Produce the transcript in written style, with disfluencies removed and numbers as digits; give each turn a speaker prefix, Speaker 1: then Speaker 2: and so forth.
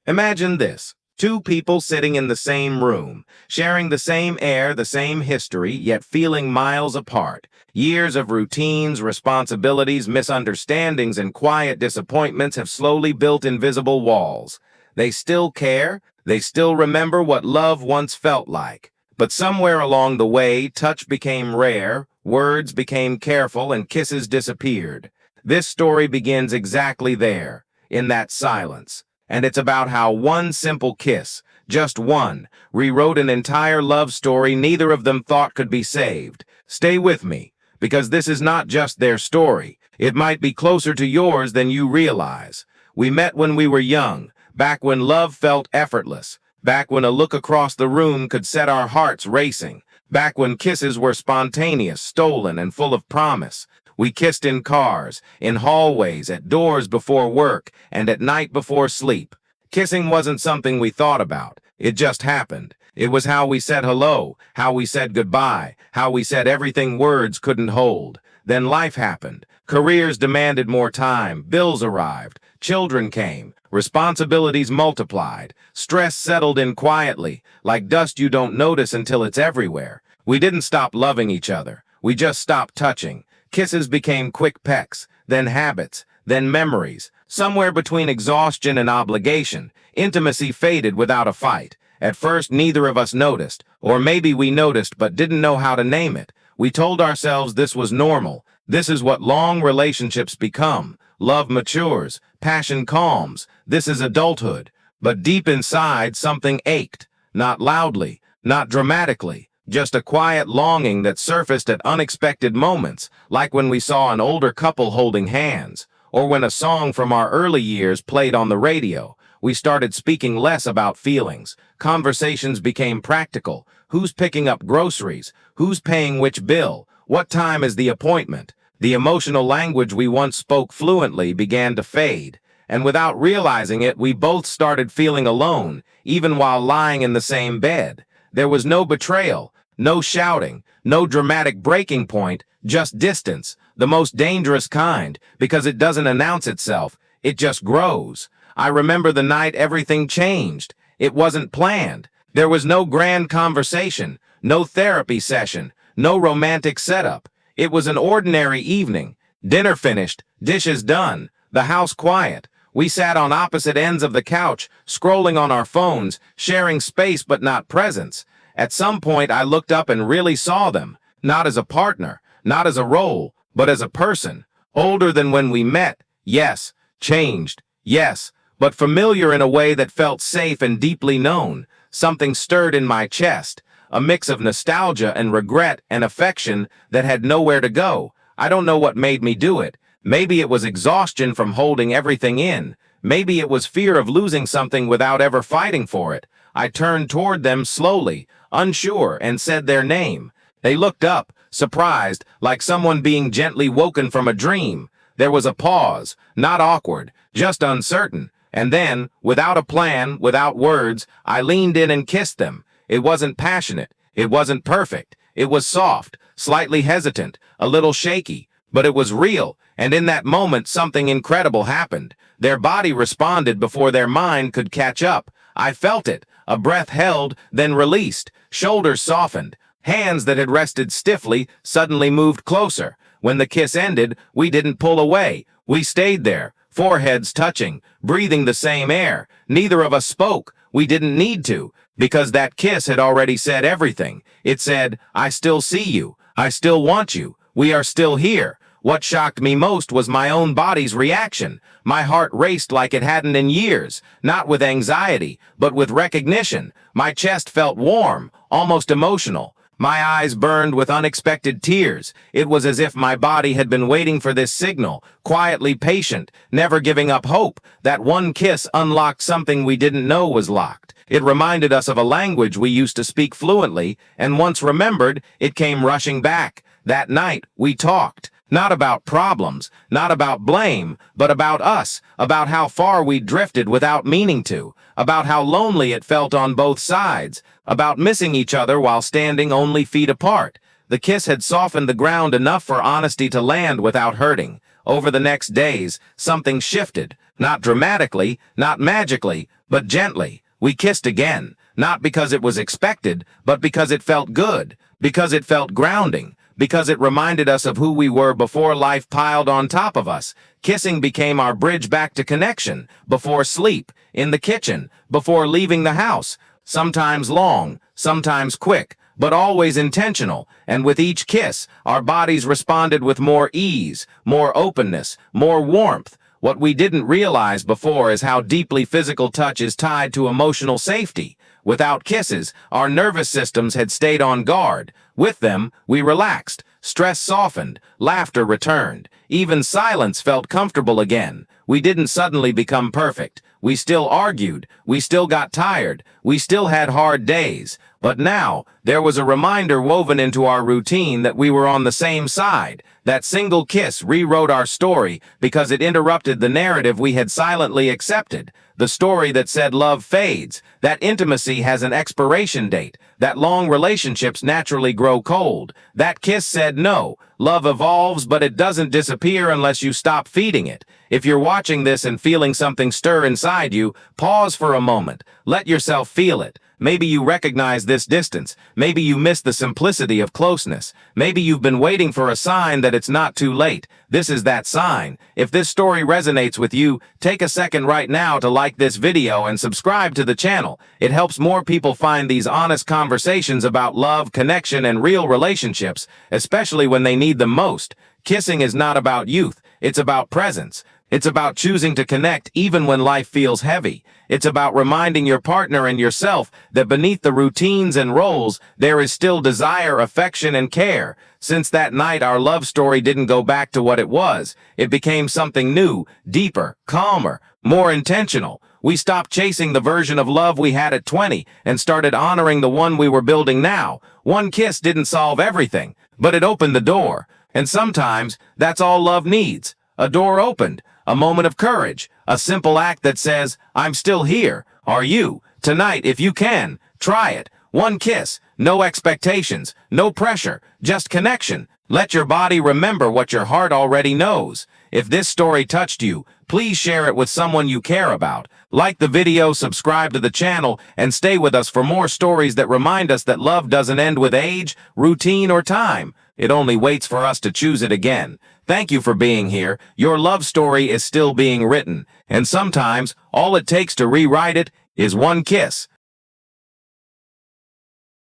Speaker 1: Imagine this. Two people sitting in the same room, sharing the same air, the same history, yet feeling miles apart. Years of routines, responsibilities, misunderstandings, and quiet disappointments have slowly built invisible walls. They still care, they still remember what love once felt like. But somewhere along the way, touch became rare, words became careful, and kisses disappeared. This story begins exactly there, in that silence. And it's about how one simple kiss, just one, rewrote an entire love story neither of them thought could be saved. Stay with me, because this is not just their story. It might be closer to yours than you realize. We met when we were young, back when love felt effortless, back when a look across the room could set our hearts racing, back when kisses were spontaneous, stolen, and full of promise. We kissed in cars, in hallways, at doors before work, and at night before sleep. Kissing wasn't something we thought about. It just happened. It was how we said hello, how we said goodbye, how we said everything words couldn't hold. Then life happened. Careers demanded more time, bills arrived, children came, responsibilities multiplied, stress settled in quietly, like dust you don't notice until it's everywhere. We didn't stop loving each other. We just stopped touching. Kisses became quick pecks, then habits, then memories. Somewhere between exhaustion and obligation, intimacy faded without a fight. At first, neither of us noticed, or maybe we noticed but didn't know how to name it. We told ourselves this was normal. This is what long relationships become. Love matures, passion calms. This is adulthood. But deep inside, something ached. Not loudly, not dramatically. Just a quiet longing that surfaced at unexpected moments, like when we saw an older couple holding hands, or when a song from our early years played on the radio. We started speaking less about feelings. Conversations became practical. Who's picking up groceries? Who's paying which bill? What time is the appointment? The emotional language we once spoke fluently began to fade, and without realizing it, we both started feeling alone, even while lying in the same bed. There was no betrayal. No shouting, no dramatic breaking point, just distance, the most dangerous kind, because it doesn't announce itself, it just grows. I remember the night everything changed. It wasn't planned. There was no grand conversation, no therapy session, no romantic setup. It was an ordinary evening. Dinner finished, dishes done, the house quiet. We sat on opposite ends of the couch, scrolling on our phones, sharing space but not presence. At some point, I looked up and really saw them, not as a partner, not as a role, but as a person. Older than when we met, yes. Changed, yes. But familiar in a way that felt safe and deeply known. Something stirred in my chest, a mix of nostalgia and regret and affection that had nowhere to go. I don't know what made me do it. Maybe it was exhaustion from holding everything in. Maybe it was fear of losing something without ever fighting for it. I turned toward them slowly, unsure, and said their name. They looked up, surprised, like someone being gently woken from a dream. There was a pause, not awkward, just uncertain. And then, without a plan, without words, I leaned in and kissed them. It wasn't passionate. It wasn't perfect. It was soft, slightly hesitant, a little shaky. But it was real, and in that moment something incredible happened. Their body responded before their mind could catch up. I felt it. A breath held, then released. Shoulders softened. Hands that had rested stiffly suddenly moved closer. When the kiss ended, we didn't pull away. We stayed there, foreheads touching, breathing the same air. Neither of us spoke. We didn't need to, because that kiss had already said everything. It said, I still see you. I still want you. We are still here. What shocked me most was my own body's reaction. My heart raced like it hadn't in years, not with anxiety, but with recognition. My chest felt warm, almost emotional. My eyes burned with unexpected tears. It was as if my body had been waiting for this signal, quietly patient, never giving up hope. That one kiss unlocked something we didn't know was locked. It reminded us of a language we used to speak fluently, and once remembered, it came rushing back. That night, we talked. Not about problems, not about blame, but about us, about how far we drifted without meaning to, about how lonely it felt on both sides, about missing each other while standing only feet apart. The kiss had softened the ground enough for honesty to land without hurting. Over the next days, something shifted, not dramatically, not magically, But gently, we kissed again, not because it was expected, but because it felt good, because it felt grounding, because it reminded us of who we were before life piled on top of us. Kissing became our bridge back to connection, before sleep, in the kitchen, before leaving the house. Sometimes long, sometimes quick, but always intentional, and with each kiss, our bodies responded with more ease, more openness, more warmth. What we didn't realize before is how deeply physical touch is tied to emotional safety. Without kisses, our nervous systems had stayed on guard. With them, we relaxed, stress softened, laughter returned. Even silence felt comfortable again. We didn't suddenly become perfect. We still argued, we still got tired, we still had hard days. But now, there was a reminder woven into our routine that we were on the same side. That single kiss rewrote our story because it interrupted the narrative we had silently accepted. The story that said love fades, that intimacy has an expiration date, that long relationships naturally grow cold. That kiss said no, love evolves, but it doesn't disappear unless you stop feeding it. If you're watching this and feeling something stir inside you, pause for a moment. Let yourself feel it. Maybe you recognize this distance. Maybe you miss the simplicity of closeness. Maybe you've been waiting for a sign that it's not too late. This is that sign. If this story resonates with you, take a second right now to like this video and subscribe to the channel. It helps more people find these honest conversations about love, connection, and real relationships, especially when they need them most. Kissing is not about youth. It's about presence. It's about choosing to connect even when life feels heavy. It's about reminding your partner and yourself that beneath the routines and roles, there is still desire, affection, and care. Since that night, our love story didn't go back to what it was. It became something new, deeper, calmer, more intentional. We stopped chasing the version of love we had at 20 and started honoring the one we were building now. One kiss didn't solve everything, but it opened the door. And sometimes, that's all love needs. A door opened. A moment of courage, a simple act that says, I'm still here. Are you? Tonight, if you can, try it. One kiss, no expectations, no pressure, just connection. Let your body remember what your heart already knows. If this story touched you, please share it with someone you care about. Like the video, subscribe to the channel, and stay with us for more stories that remind us that love doesn't end with age, routine, or time. It only waits for us to choose it again. Thank you for being here. Your love story is still being written, and sometimes all it takes to rewrite it is one kiss.